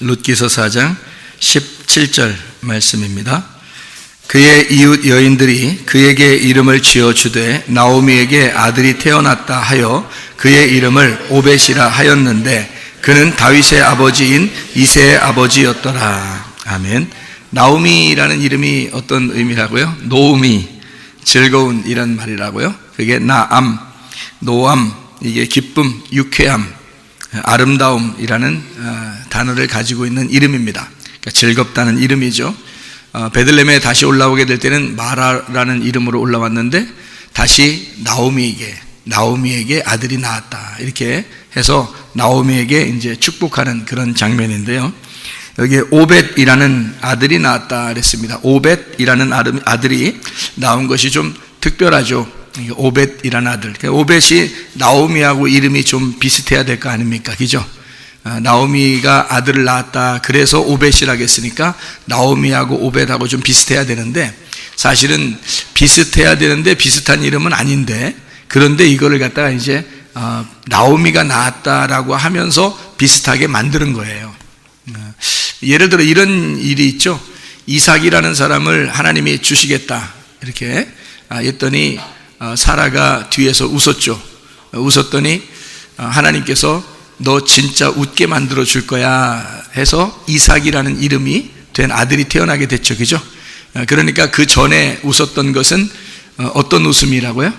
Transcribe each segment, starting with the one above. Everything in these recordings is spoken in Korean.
룻기서 4장 17절 말씀입니다. 그의 이웃 여인들이 그에게 이름을 지어주되 나오미에게 아들이 태어났다 하여 그의 이름을 오벳이라 하였는데 그는 다윗의 아버지인 이새의 아버지였더라. 아멘. 나오미라는 이름이 어떤 의미라고요? 노음이, 즐거운 이런 말이라고요. 그게 나암, 노암, 이게 기쁨, 유쾌함, 아름다움이라는 단어를 가지고 있는 이름입니다. 그러니까 즐겁다는 이름이죠. 베들레헴에 다시 올라오게 될 때는 마라라는 이름으로 올라왔는데 다시 나오미에게 아들이 나왔다. 이렇게 해서 나오미에게 이제 축복하는 그런 장면인데요. 여기에 오벳이라는 아들이 나왔다 그랬습니다. 오벳이라는 아들이 나온 것이 좀 특별하죠. 오벳이라는 아들. 오벳이 나오미하고 이름이 좀 비슷해야 될 거 아닙니까? 그죠? 나오미가 아들을 낳았다. 그래서 오벳이라고 했으니까 나오미하고 오벳하고 좀 비슷해야 되는데 사실은 비슷해야 되는데 비슷한 이름은 아닌데 그런데 이거를 갖다가 이제 나오미가 낳았다라고 하면서 비슷하게 만드는 거예요. 예를 들어 이런 일이 있죠. 이삭이라는 사람을 하나님이 주시겠다 이렇게 했더니 사라가 뒤에서 웃었죠. 웃었더니 하나님께서 너 진짜 웃게 만들어 줄 거야 해서 이삭이라는 이름이 된 아들이 태어나게 됐죠. 그죠? 그러니까 그 전에 웃었던 것은 어떤 웃음이라고요?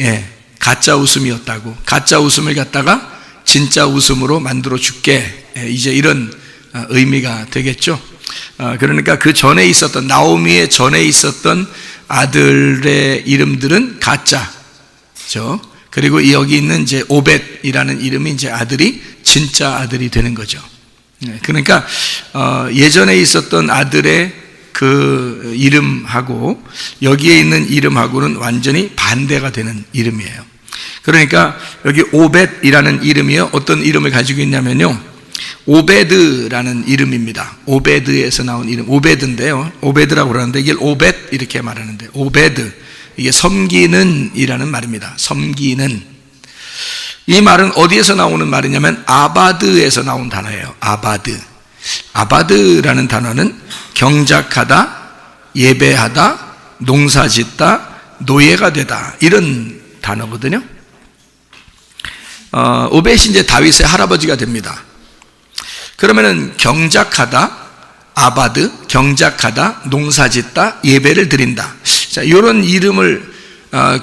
예, 가짜 웃음이었다고. 가짜 웃음을 갖다가 진짜 웃음으로 만들어 줄게. 이제 이런 의미가 되겠죠. 그러니까 그 전에 있었던 나오미의 전에 있었던 아들의 이름들은 가짜죠. 그리고 여기 있는 이제 오벳이라는 이름이 이제 아들이 진짜 아들이 되는 거죠. 그러니까 예전에 있었던 아들의 그 이름하고 여기에 있는 이름하고는 완전히 반대가 되는 이름이에요. 그러니까 여기 오벳이라는 이름이요 어떤 이름을 가지고 있냐면요 오베드라는 이름입니다. 오베드에서 나온 이름 오베드인데요. 오베드라고 그러는데 이게 오벳 이렇게 말하는데 오베드 이게 섬기는 이라는 말입니다. 섬기는. 이 말은 어디에서 나오는 말이냐면 아바드에서 나온 단어예요. 아바드라는 단어는 경작하다, 예배하다, 농사짓다, 노예가 되다 이런 단어거든요. 오벳이 이제 다윗의 할아버지가 됩니다. 그러면은 경작하다, 아바드, 경작하다, 농사짓다, 예배를 드린다. 자, 이런 이름을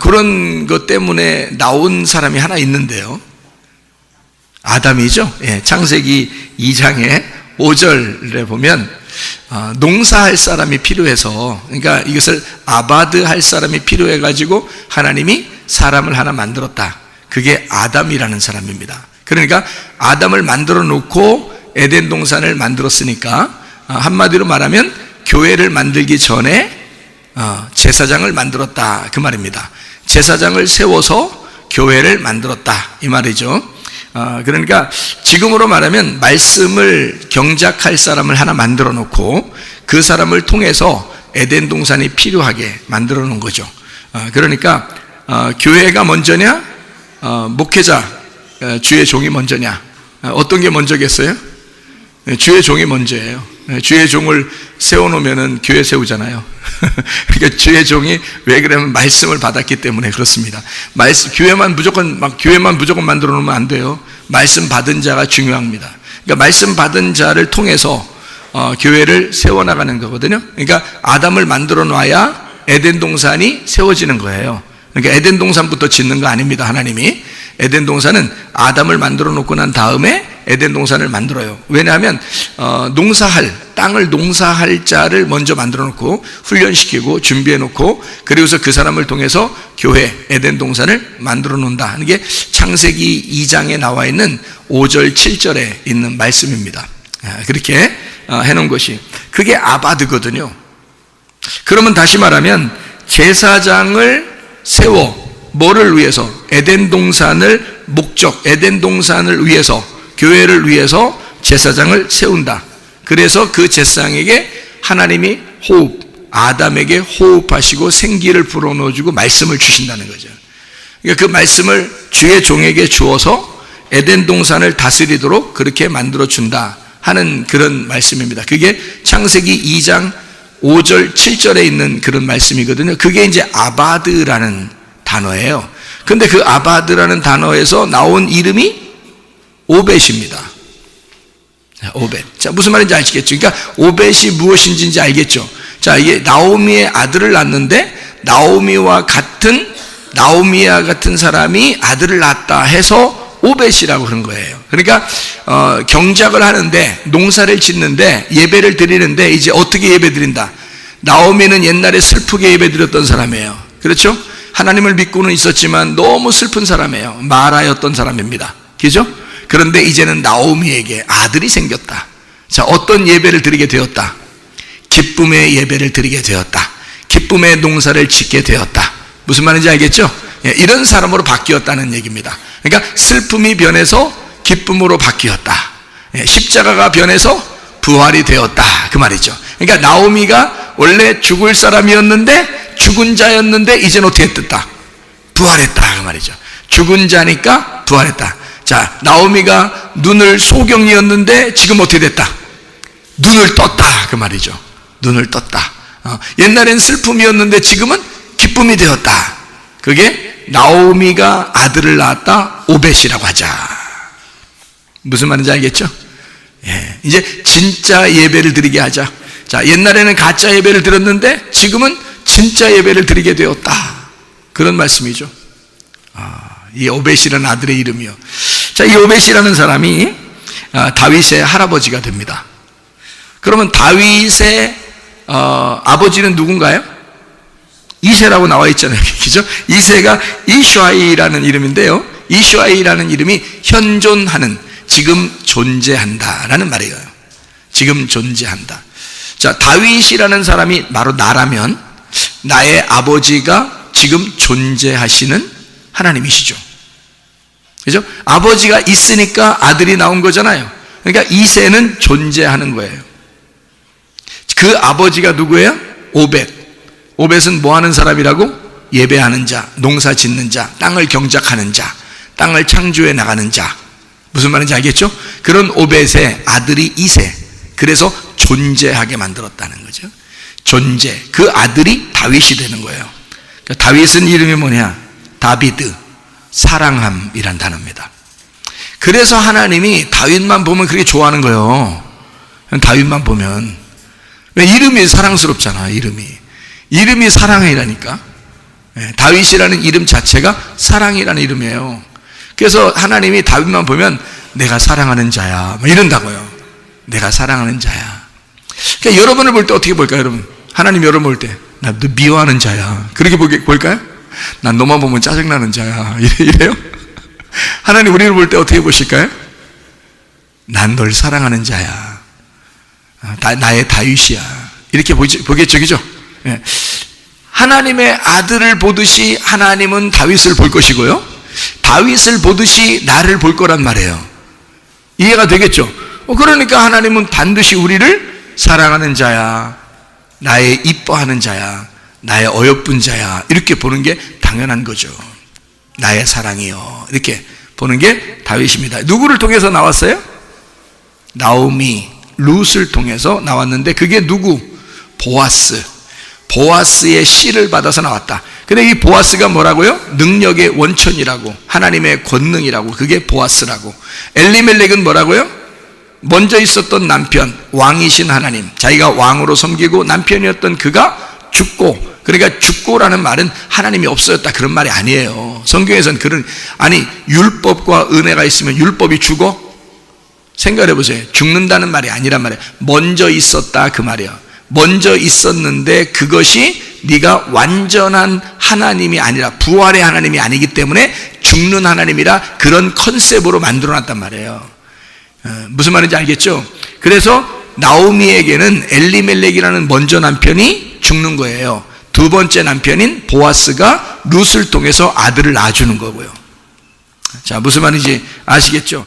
그런 것 때문에 나온 사람이 하나 있는데요. 아담이죠. 예, 창세기 2장에 5절에 보면 농사할 사람이 필요해서 그러니까 이것을 아바드 할 사람이 필요해 가지고 하나님이 사람을 하나 만들었다. 그게 아담이라는 사람입니다. 그러니까 아담을 만들어 놓고 에덴 동산을 만들었으니까 한마디로 말하면 교회를 만들기 전에 제사장을 만들었다 그 말입니다. 제사장을 세워서 교회를 만들었다 이 말이죠. 그러니까 지금으로 말하면 말씀을 경작할 사람을 하나 만들어 놓고 그 사람을 통해서 에덴 동산이 필요하게 만들어 놓은 거죠. 그러니까 교회가 먼저냐 목회자 주의 종이 먼저냐 어떤 게 먼저겠어요? 주의 종이 먼저예요. 주의 종을 세워놓으면 교회 세우잖아요. 그러니까 주의 종이 왜 그러면 말씀을 받았기 때문에 그렇습니다. 교회만 무조건 만들어 놓으면 안 돼요. 말씀 받은 자가 중요합니다. 그러니까 말씀 받은 자를 통해서 교회를 세워나가는 거거든요. 그러니까 아담을 만들어 놔야 에덴 동산이 세워지는 거예요. 그러니까 에덴 동산부터 짓는 거 아닙니다. 하나님이 에덴 동산은 아담을 만들어 놓고 난 다음에 에덴 동산을 만들어요. 왜냐하면 땅을 농사할 자를 먼저 만들어 놓고 훈련시키고 준비해 놓고 그리고서 그 사람을 통해서 교회 에덴 동산을 만들어 놓는다 하는 게 창세기 2장에 나와 있는 5절 7절에 있는 말씀입니다. 그렇게 해놓은 것이 그게 아바드거든요. 그러면 다시 말하면 제사장을 세워 뭐를 위해서? 에덴 동산을 에덴 동산을 위해서 교회를 위해서 제사장을 세운다. 그래서 그 제사장에게 하나님이 아담에게 호흡하시고 생기를 불어넣어주고 말씀을 주신다는 거죠. 그러니까 그 말씀을 주의 종에게 주어서 에덴 동산을 다스리도록 그렇게 만들어준다 하는 그런 말씀입니다. 그게 창세기 2장 5절, 7절에 있는 그런 말씀이거든요. 그게 이제 아바드라는 단어예요. 근데 그 아바드라는 단어에서 나온 이름이 오벳입니다. 오벳. 자, 무슨 말인지 아시겠죠? 그러니까 오벳이 무엇인지 이제 알겠죠? 자, 이게 나오미의 아들을 낳는데 나오미와 같은 사람이 아들을 낳았다 해서 오벳이라고 그런 거예요. 그러니까 경작을 하는데, 농사를 짓는데, 예배를 드리는데 이제 어떻게 예배 드린다? 나오미는 옛날에 슬프게 예배 드렸던 사람이에요. 그렇죠? 하나님을 믿고는 있었지만 너무 슬픈 사람이에요. 마라였던 사람입니다. 그죠? 그런데 이제는 나오미에게 아들이 생겼다. 자, 어떤 예배를 드리게 되었다? 기쁨의 예배를 드리게 되었다. 기쁨의 농사를 짓게 되었다. 무슨 말인지 알겠죠? 이런 사람으로 바뀌었다는 얘기입니다. 그러니까 슬픔이 변해서 기쁨으로 바뀌었다. 십자가가 변해서 부활이 되었다. 그 말이죠. 그러니까 나오미가 원래 죽을 사람이었는데, 죽은 자였는데 이제는 어떻게 됐다? 부활했다. 그 말이죠. 죽은 자니까 부활했다. 자, 나오미가 눈을 소경이었는데 지금 어떻게 됐다? 눈을 떴다. 그 말이죠. 눈을 떴다. 옛날엔 슬픔이었는데 지금은 기쁨이 되었다. 그게 나오미가 아들을 낳았다. 오벳이라고 하자. 무슨 말인지 알겠죠? 예, 이제 진짜 예배를 드리게 하자. 자, 옛날에는 가짜 예배를 드렸는데 지금은 진짜 예배를 드리게 되었다. 그런 말씀이죠. 이 오벳이라는 아들의 이름이요. 자, 이 오벳이라는 사람이 다윗의 할아버지가 됩니다. 그러면 다윗의 아버지는 누군가요? 이새라고 나와 있잖아요. 그죠? 이새가 이슈아이라는 이름인데요. 이슈아이라는 이름이 현존하는, 지금 존재한다라는 말이에요. 지금 존재한다. 자, 다윗이라는 사람이 바로 나라면 나의 아버지가 지금 존재하시는 하나님이시죠. 그죠? 아버지가 있으니까 아들이 나온 거잖아요. 그러니까 이새는 존재하는 거예요. 그 아버지가 누구예요? 오벳. 오벳은 뭐 하는 사람이라고? 예배하는 자, 농사 짓는 자, 땅을 경작하는 자, 땅을 창조해 나가는 자. 무슨 말인지 알겠죠? 그런 오벳의 아들이 이새. 그래서 존재하게 만들었다는 거죠. 존재. 그 아들이 다윗이 되는 거예요. 그러니까 다윗은 이름이 뭐냐? 다비드, 사랑함이란 단어입니다. 그래서 하나님이 다윗만 보면 그렇게 좋아하는 거예요. 다윗만 보면. 왜? 이름이 사랑스럽잖아. 이름이 사랑이라니까. 다윗이라는 이름 자체가 사랑이라는 이름이에요. 그래서 하나님이 다윗만 보면 내가 사랑하는 자야, 뭐 이런다고요. 내가 사랑하는 자야. 그러니까 여러분을 볼 때 어떻게 볼까요, 여러분? 하나님 여러분 볼 때 나 너 미워하는 자야, 그렇게 볼까요? 난 너만 보면 짜증나는 자야, 이래요? 하나님 우리를 볼 때 어떻게 보실까요? 난 널 사랑하는 자야, 나의 다윗이야, 이렇게 보겠죠, 그죠? 예. 하나님의 아들을 보듯이 하나님은 다윗을 볼 것이고요, 다윗을 보듯이 나를 볼 거란 말이에요. 이해가 되겠죠? 그러니까 하나님은 반드시 우리를 사랑하는 자야, 나의 이뻐하는 자야, 나의 어여쁜 자야, 이렇게 보는 게 당연한 거죠. 나의 사랑이요, 이렇게 보는 게 다윗입니다. 누구를 통해서 나왔어요? 나오미, 룻을 통해서 나왔는데 그게 누구? 보아스. 보아스의 씨를 받아서 나왔다. 근데 이 보아스가 뭐라고요? 능력의 원천이라고, 하나님의 권능이라고, 그게 보아스라고. 엘리멜렉은 뭐라고요? 먼저 있었던 남편, 왕이신 하나님, 자기가 왕으로 섬기고 남편이었던 그가 죽고, 그러니까 죽고라는 말은 하나님이 없어졌다 그런 말이 아니에요. 성경에서는 율법과 은혜가 있으면 율법이 죽어? 생각해 보세요. 죽는다는 말이 아니란 말이에요. 먼저 있었다 그 말이에요. 먼저 있었는데 그것이 네가 완전한 하나님이 아니라, 부활의 하나님이 아니기 때문에 죽는 하나님이라 그런 컨셉으로 만들어놨단 말이에요. 무슨 말인지 알겠죠? 그래서 나오미에게는 엘리멜렉이라는 먼저 남편이 죽는 거예요. 두 번째 남편인 보아스가 룻을 통해서 아들을 낳아주는 거고요. 자, 무슨 말인지 아시겠죠?